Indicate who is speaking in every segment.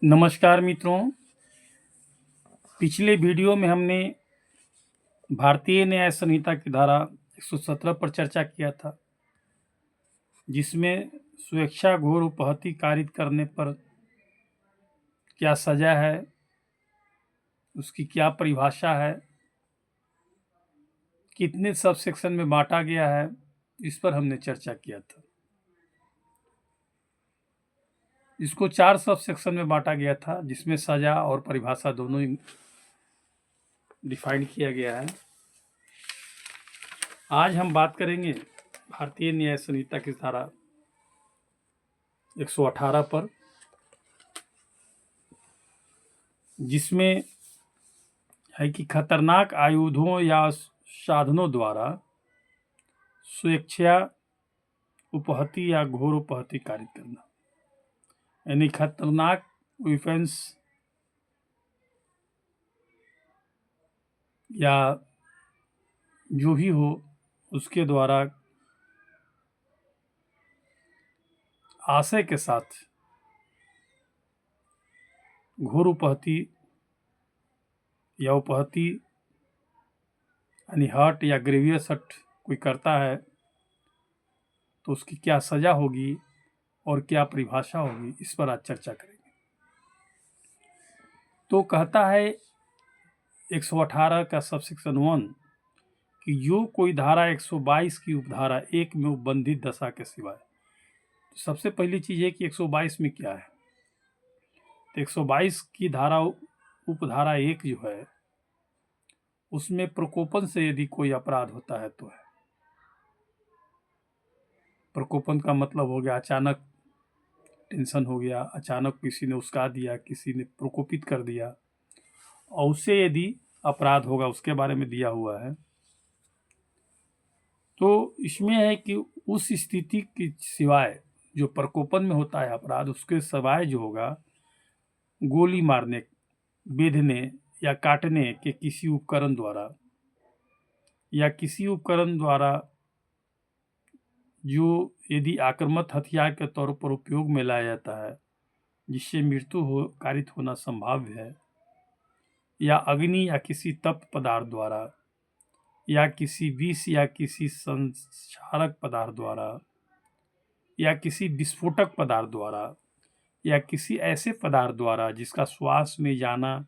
Speaker 1: नमस्कार मित्रों। पिछले वीडियो में हमने भारतीय न्याय संहिता की धारा 117 पर चर्चा किया था, जिसमें स्वेच्छा घोर उपहति कारित करने पर क्या सजा है, उसकी क्या परिभाषा है, कितने सब सेक्शन में बांटा गया है, इस पर हमने चर्चा किया था। इसको 4 सब सेक्शन में बांटा गया था, जिसमें सजा और परिभाषा दोनों ही डिफाइन किया गया है। आज हम बात करेंगे भारतीय न्याय संहिता की धारा 118 पर, जिसमें है कि खतरनाक आयुधों या साधनों द्वारा स्वेच्छा उपहति या घोर उपहति कारित करना, यानी खतरनाक वेपन्स या जो भी हो उसके द्वारा आशय के साथ घोर उपहति या उपहति यानी हर्ट या ग्रेवियस हर्ट कोई करता है तो उसकी क्या सजा होगी और क्या परिभाषा होगी, इस पर आज चर्चा करेंगे। तो कहता है 118 का सबसेक्शन 1 कि जो कोई धारा 122 की उपधारा 1 में उपबंधित दशा के सिवाय। तो सबसे पहली चीज है कि 122 में क्या है। तो 122 की धारा उपधारा 1 जो है उसमें प्रकोपन से यदि कोई अपराध होता है तो है। प्रकोपन का मतलब हो गया अचानक टेंशन हो गया, अचानक किसी ने उस्का दिया, किसी ने प्रकोपित कर दिया, और उससे यदि अपराध होगा उसके बारे में दिया हुआ है। तो इसमें है कि उस स्थिति की सिवाय जो प्रकोपन में होता है अपराध, उसके सिवाय जो होगा गोली मारने, बेधने या काटने के किसी उपकरण द्वारा या किसी उपकरण द्वारा जो यदि आक्रामक हथियार के तौर पर उपयोग में लाया जाता है जिससे मृत्यु हो कारित होना संभाव्य है, या अग्नि या किसी तप्त पदार्थ द्वारा या किसी विष या किसी संक्षारक पदार्थ द्वारा या किसी विस्फोटक पदार्थ द्वारा या किसी ऐसे पदार्थ द्वारा जिसका श्वास में जाना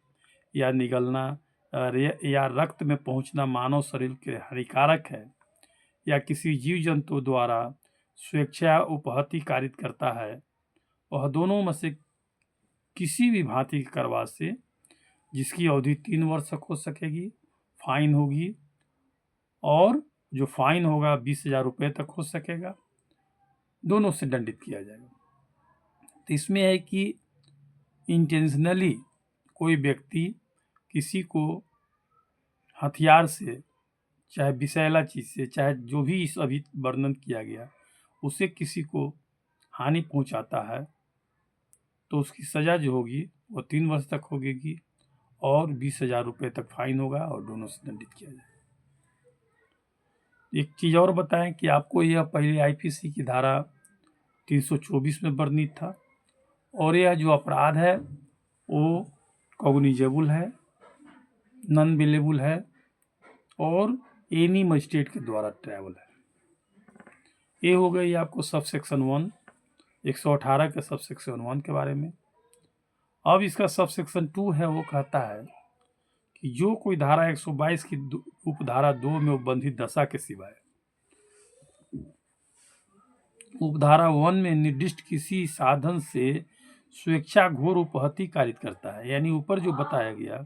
Speaker 1: या निगलना या रक्त में पहुंचना मानव शरीर के हानिकारक है, या किसी जीव जंतु द्वारा स्वेच्छा उपहति कारित करता है, वह दोनों में से किसी भी भांति की कार्रवाई से जिसकी अवधि 3 वर्ष तक हो सकेगी, फाइन होगी, और जो फाइन होगा 20,000 रुपये तक हो सकेगा, दोनों से दंडित किया जाएगा। तो इसमें है कि इंटेंशनली कोई व्यक्ति किसी को हथियार से, चाहे विषैला चीज से, चाहे जो भी इस अभी वर्णन किया गया, उसे किसी को हानि पहुंचाता है तो उसकी सजा जो होगी वो 3 वर्ष तक होगी और 20,000 रुपये तक फाइन होगा और दोनों से दंडित किया जाएगा। एक चीज और बताएं कि आपको यह पहले आईपीसी की धारा 324 में वर्णित था, और यह जो अपराध है वो कॉग्निजेबल है, नॉन बेलेबल है और एनी मजिस्ट्रेट के द्वारा ट्रायबल है। ये हो गई आपको सब सेक्शन 1 118 के सब सेक्शन 1 के बारे में। अब इसका सब सेक्शन 2 है, वो कहता है कि जो कोई धारा 122 की उपधारा 2 में उपबंधित दशा के सिवाय उपधारा 1 में निर्दिष्ट किसी साधन से स्वेच्छा घोर उपहति कारित करता है, यानी ऊपर जो बताया गया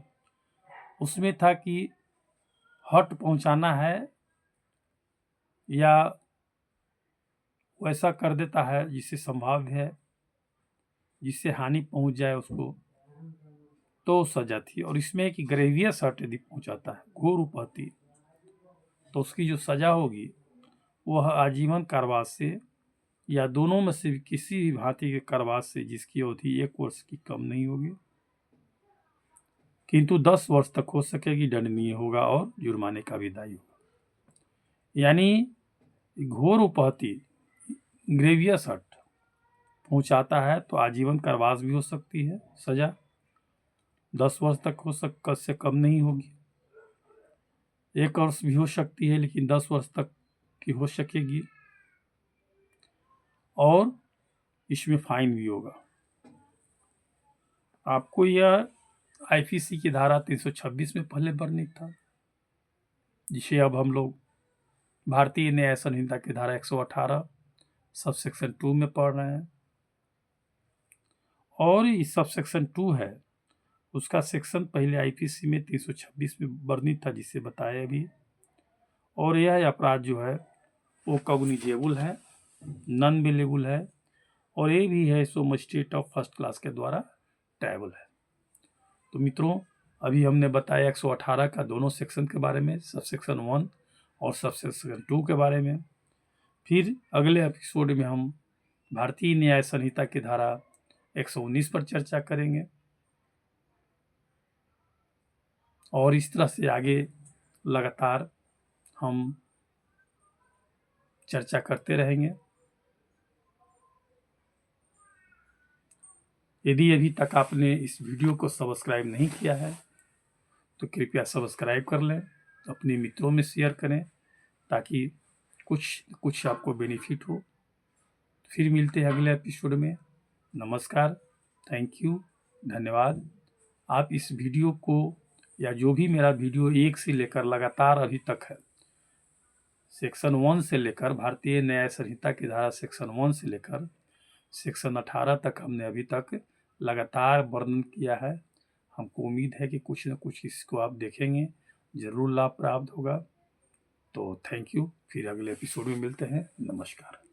Speaker 1: उसमें था कि हर्ट पहुंचाना है या वैसा कर देता है जिससे संभाव्य है, जिससे हानि पहुंच जाए उसको, तो सजा थी। और इसमें कि ग्रेवियस हर्ट यदि पहुंचाता है, घोर उपहति, तो उसकी जो सजा होगी वह आजीवन कारावास से या दोनों में से किसी भी भांति के कारावास से जिसकी अवधि 1 वर्ष की कम नहीं होगी किंतु 10 वर्ष तक हो सकेगी, दंडनीय होगा और जुर्माने का भी दायी होगा। यानी घोर उपहति ग्रेवियस हर्ट पहुंचाता है तो आजीवन कारावास भी हो सकती है सजा, 10 वर्ष तक से कम नहीं होगी, 1 वर्ष भी हो सकती है लेकिन 10 वर्ष तक की हो सकेगी, और इसमें फाइन भी होगा। आपको यह आईपीसी की धारा 326 में पहले वर्णित था, जिसे अब हम लोग भारतीय न्याय संहिता की धारा 118 सब सेक्शन 2 में पढ़ रहे हैं। और इस सब सेक्शन 2 है, उसका सेक्शन पहले आईपीसी में 326 में वर्णित था, जिसे बताया अभी। और यह अपराध जो है वो कॉग्निजेबल है, नॉन बेलेबल है, और ये भी है सो मजिस्ट्रेट ऑफ फर्स्ट क्लास के द्वारा ट्रायबल है। तो मित्रों, अभी हमने बताया 118 का दोनों सेक्शन के बारे में, सब सेक्शन 1 और सब सेक्शन 2 के बारे में। फिर अगले एपिसोड में हम भारतीय न्याय संहिता की धारा 119 पर चर्चा करेंगे, और इस तरह से आगे लगातार हम चर्चा करते रहेंगे। यदि अभी तक आपने इस वीडियो को सब्सक्राइब नहीं किया है तो कृपया सब्सक्राइब कर लें, अपने मित्रों में शेयर करें, ताकि कुछ आपको बेनिफिट हो। फिर मिलते हैं अगले एपिसोड में। नमस्कार, थैंक यू, धन्यवाद। आप इस वीडियो को या जो भी मेरा वीडियो 1 से लेकर लगातार अभी तक है, सेक्शन 1 से लेकर भारतीय न्याय संहिता की धारा सेक्शन 1 से लेकर सेक्शन 18 तक हमने अभी तक लगातार वर्णन किया है। हमको उम्मीद है कि कुछ न कुछ इसको आप देखेंगे, ज़रूर लाभ प्राप्त होगा। तो थैंक यू, फिर अगले एपिसोड में मिलते हैं। नमस्कार।